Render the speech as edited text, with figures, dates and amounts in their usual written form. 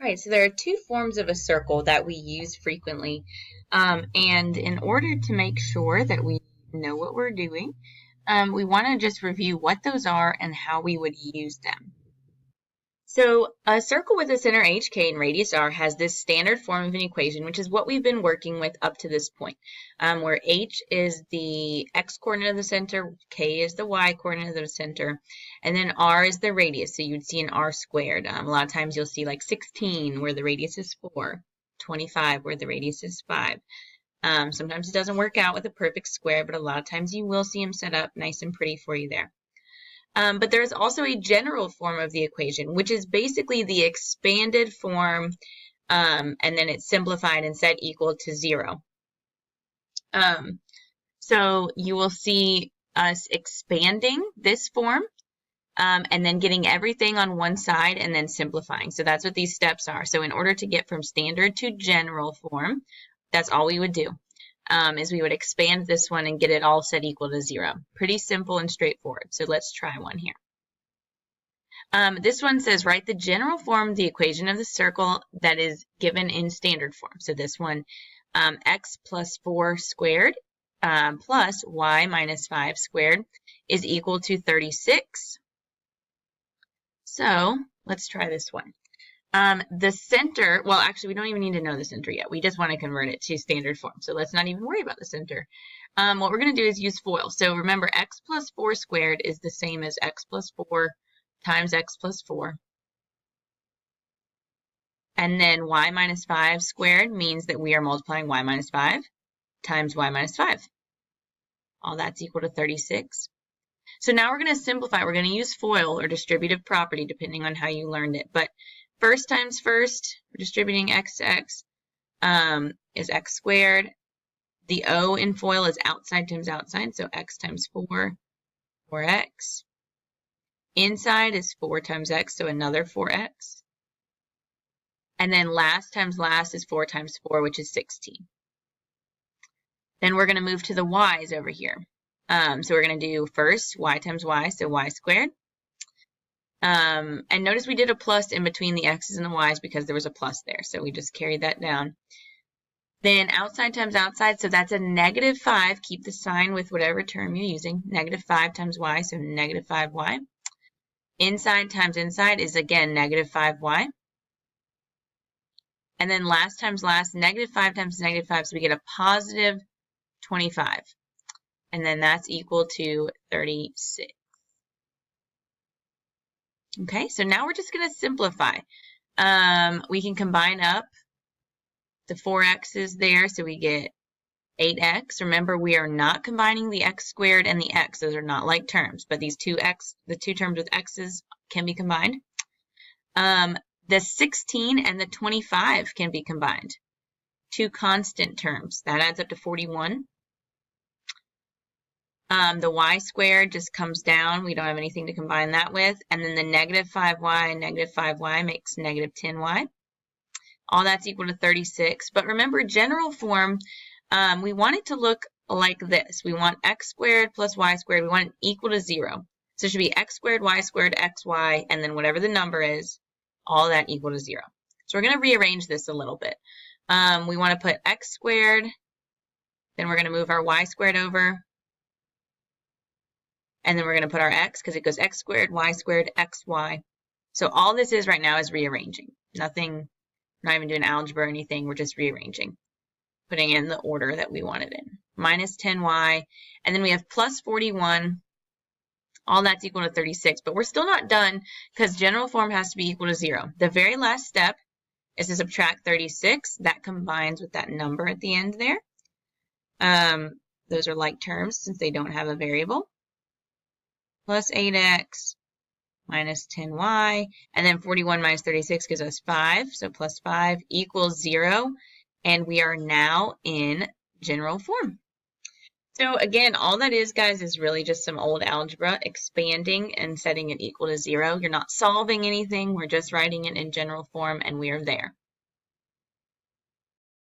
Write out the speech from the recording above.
Right, so there are two forms of a circle that we use frequently. And in order to make sure that we know what we're doing, we want to just review what those are and how we would use them. So a circle with a center HK and radius R has this standard form of an equation, which is what we've been working with up to this point, where H is the x coordinate of the center, K is the y coordinate of the center, and then R is the radius. So you'd see an R squared. A lot of times you'll see like 16 where the radius is 4, 25 where the radius is 5. Sometimes it doesn't work out with a perfect square, but a lot of times you will see them set up nice and pretty for you there. But there's also a general form of the equation, which is basically the expanded form, and then it's simplified and set equal to 0. So you will see us expanding this form, and then getting everything on one side and then simplifying. So that's what these steps are. So in order to get from standard to general form, that's all we would do. Is we would expand this one and get it all set equal to 0. Pretty simple and straightforward. So let's try one here. This one says write the general form of the equation of the circle that is given in standard form. So this one, x plus 4 squared plus y minus 5 squared is equal to 36. So let's try this one. The center, well, actually, we don't even need to know the center yet. We just want to convert it to standard form. So let's not even worry about the center. What we're going to do is use FOIL. So remember, x plus 4 squared is the same as x plus 4 times x plus 4. And then y minus 5 squared means that we are multiplying y minus 5 times y minus 5. All that's equal to 36. So now we're going to simplify. We're going to use FOIL or distributive property, depending on how you learned it. But first times first, we're distributing x to x, is x squared. The O in FOIL is outside times outside, so x times 4, 4x. Inside is 4 times x, so another 4x. And then last times last is 4 times 4, which is 16. Then we're going to move to the y's over here. So we're going to do first y times y, so y squared. And notice we did a plus in between the x's and the y's because there was a plus there. So we just carried that down. Then outside times outside, so that's a negative 5. Keep the sign with whatever term you're using. Negative 5 times y, so negative 5y. Inside times inside is, again, negative 5y. And then last times last, negative 5 times negative 5, so we get a positive 25. And then that's equal to 36. Okay, so now we're just going to simplify. We can combine up the 4x's there, so we get 8x. Remember, we are not combining the x squared and the x. Those are not like terms, but these the two terms with x's can be combined. The 16 and the 25 can be combined. Two constant terms. That adds up to 41. The y squared just comes down. We don't have anything to combine that with. And then the negative 5y and negative 5y makes negative 10y. All that's equal to 36. But remember, general form, we want it to look like this. We want x squared plus y squared. We want it equal to 0. So it should be x squared, xy, and then whatever the number is, all that equal to 0. So we're going to rearrange this a little bit. We want to put x squared. Then we're going to move our y squared over. And then we're going to put our x because it goes x squared, xy. So all this is right now is rearranging. Nothing, not even doing algebra or anything. We're just rearranging, putting in the order that we want it in. Minus 10y. And then we have plus 41. All that's equal to 36. But we're still not done because general form has to be equal to 0. The very last step is to subtract 36. That combines with that number at the end there. Those are like terms since they don't have a variable. Plus 8x minus 10y, and then 41 minus 36 gives us 5, so plus 5 equals 0, and we are now in general form. So again, all that is, guys, is really just some old algebra, expanding and setting it equal to 0. You're not solving anything, we're just writing it in general form, and we are there.